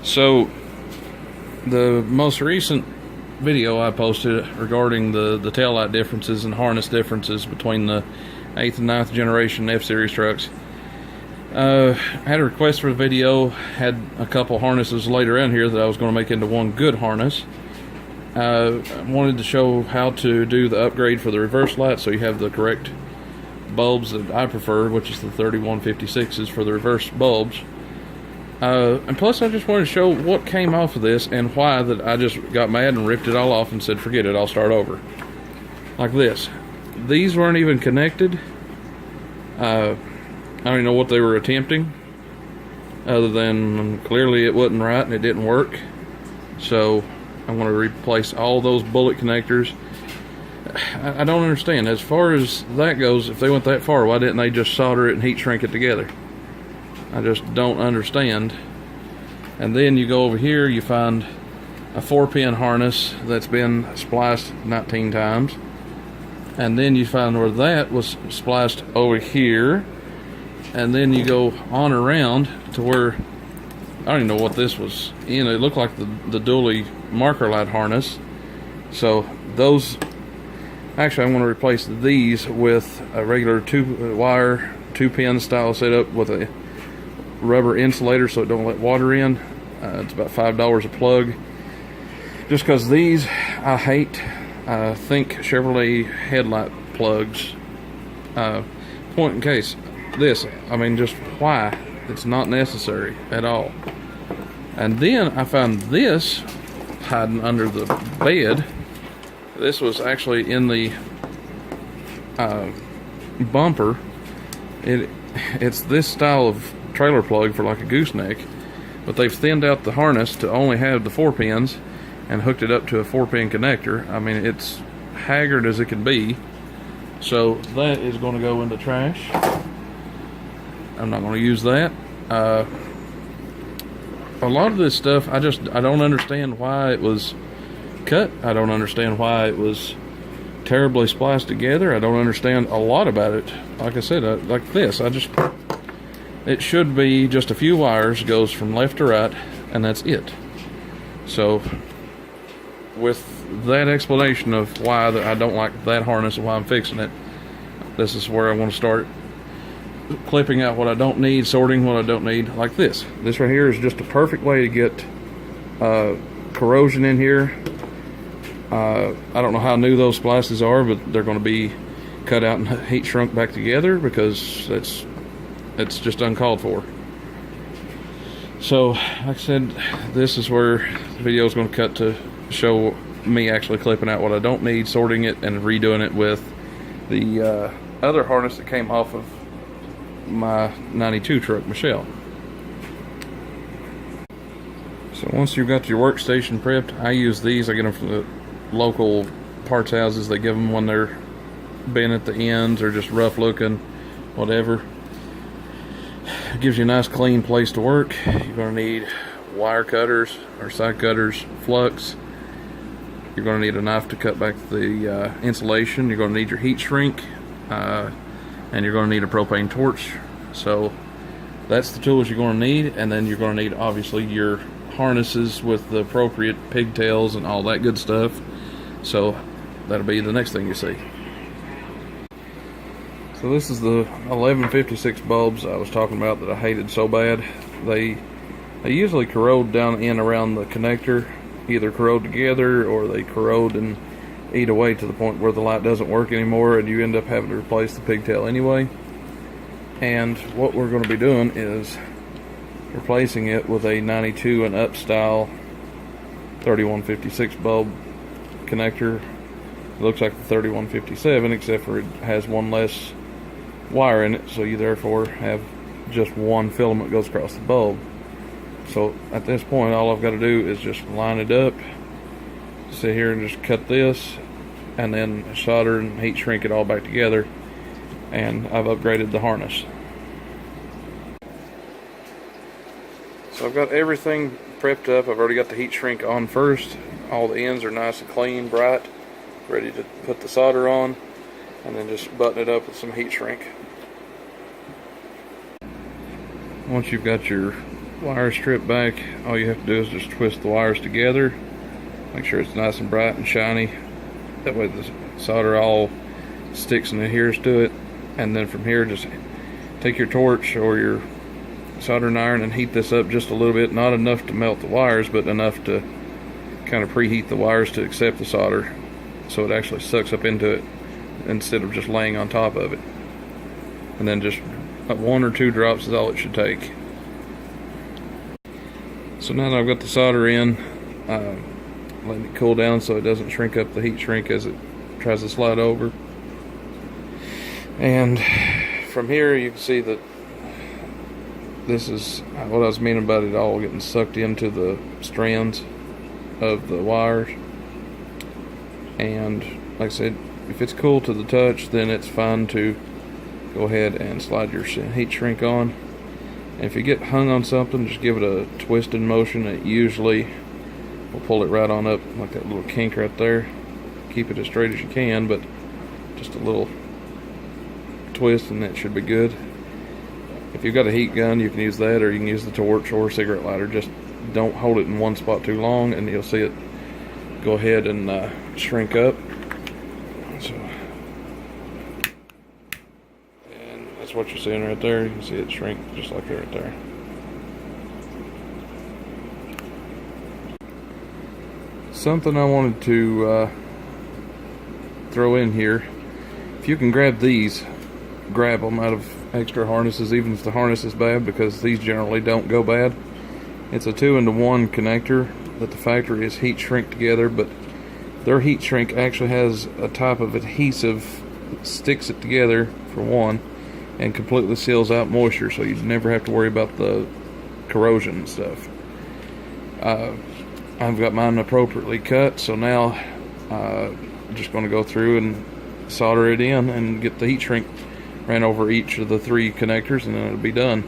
So the most recent video I posted regarding the taillight differences and harness differences between the 8th and 9th generation F-Series trucks, I had a request for the video, had a couple harnesses laid around here that I was going to make into one good harness. I wanted to show how to do the upgrade for the reverse light so you have the correct bulbs that I prefer, which is the 3156s for the reverse bulbs. And plus I just wanted to show what came off of this and why that I just got mad and ripped it all off and said forget it, I'll start over. Like this. These weren't even connected. I don't even know what they were attempting, other than clearly it wasn't right and it didn't work. So I'm going to replace all those bullet connectors. I don't understand. As far as that goes, if they went that far, why didn't they just solder it and heat shrink it together? I just don't understand. And then you go over here, you find a 4-pin harness that's been spliced 19 times. And then you find where that was spliced over here. And then you go on around to where, I don't even know what this was in. It looked like the dually marker light harness. So those, actually I'm going to replace these with a regular 2-wire 2-pin style setup with a rubber insulator so it don't let water in. It's about $5 a plug. Just because these I hate. I think Chevrolet headlight plugs. Point in case, this, I mean, just why? It's not necessary at all. And then I found this hiding under the bed. This was actually in the bumper. It's this style of trailer plug for like a gooseneck, but they've thinned out the harness to only have the 4 pins and hooked it up to a 4-pin connector. I mean, it's haggard as it can be. So that is going to go in the trash. I'm not going to use that. A lot of this stuff, I don't understand why it was cut. I don't understand why it was terribly spliced together. I don't understand a lot about it. Like I said, like this, it should be just a few wires, goes from left to right, and that's it. So with that explanation of why I don't like that harness and why I'm fixing it, this is where I want to start clipping out what I don't need, sorting what I don't need, like this. This right here is just a perfect way to get corrosion in here. I don't know how new those splices are, but they're going to be cut out and heat shrunk back together because it's just uncalled for. So, like I said, this is where the video is going to cut to show me actually clipping out what I don't need, sorting it, and redoing it with the other harness that came off of my 92 truck, Michelle. So once you've got your workstation prepped, I use these. I get them from the local parts houses. They give them when they're bent at the ends or just rough looking, whatever. It gives you a nice clean place to work. You're going to need wire cutters or side cutters, flux. You're going to need a knife to cut back the insulation. You're going to need your heat shrink. And you're going to need a propane torch. So that's the tools you're going to need. And then you're going to need obviously your harnesses with the appropriate pigtails and all that good stuff. So that'll be the next thing you see. So this is the 1156 bulbs I was talking about that I hated so bad. They usually corrode down in around the connector, either corrode together or they corrode and eat away to the point where the light doesn't work anymore and you end up having to replace the pigtail anyway. And what we're going to be doing is replacing it with a 92 and up style 3156 bulb connector. It looks like the 3157 except for it has one less wire in it, so you therefore have just one filament goes across the bulb. So at this point all I've got to do is just line it up, sit here and just cut this, and then solder and heat shrink it all back together, and I've upgraded the harness. So I've got everything prepped up. I've already got the heat shrink on first. All the ends are nice and clean, bright, ready to put the solder on, and then just button it up with some heat shrink. Once you've got your wire strip back, all you have to do is just twist the wires together. Make sure it's nice and bright and shiny. That way the solder all sticks and adheres to it. And then from here, just take your torch or your soldering iron and heat this up just a little bit. Not enough to melt the wires, but enough to kind of preheat the wires to accept the solder, so it actually sucks up into it instead of just laying on top of it. And then just 1 or 2 drops is all it should take. So now that I've got the solder in, letting it cool down so it doesn't shrink up the heat shrink as it tries to slide over. And from here you can see that this is what I was meaning about it all getting sucked into the strands of the wires. And like I said, if it's cool to the touch, then it's fine to go ahead and slide your heat shrink on. And if you get hung on something, just give it a twisting motion. It usually will pull it right on up, like that little kink right there. Keep it as straight as you can, but just a little twist and that should be good. If you've got a heat gun, you can use that, or you can use the torch or cigarette lighter. Just don't hold it in one spot too long and you'll see it go ahead and shrink up. So, and that's what you're seeing right there. You can see it shrink just like that right there. Something I wanted to throw in here: if you can grab these, grab them out of extra harnesses, even if the harness is bad, because these generally don't go bad. It's a 2-into-1 connector that the factory is heat shrink together, but their heat shrink actually has a type of adhesive that sticks it together for one and completely seals out moisture, so you never have to worry about the corrosion and stuff. I've got mine appropriately cut, so now I'm just going to go through and solder it in and get the heat shrink ran over each of the 3 connectors, and then it'll be done.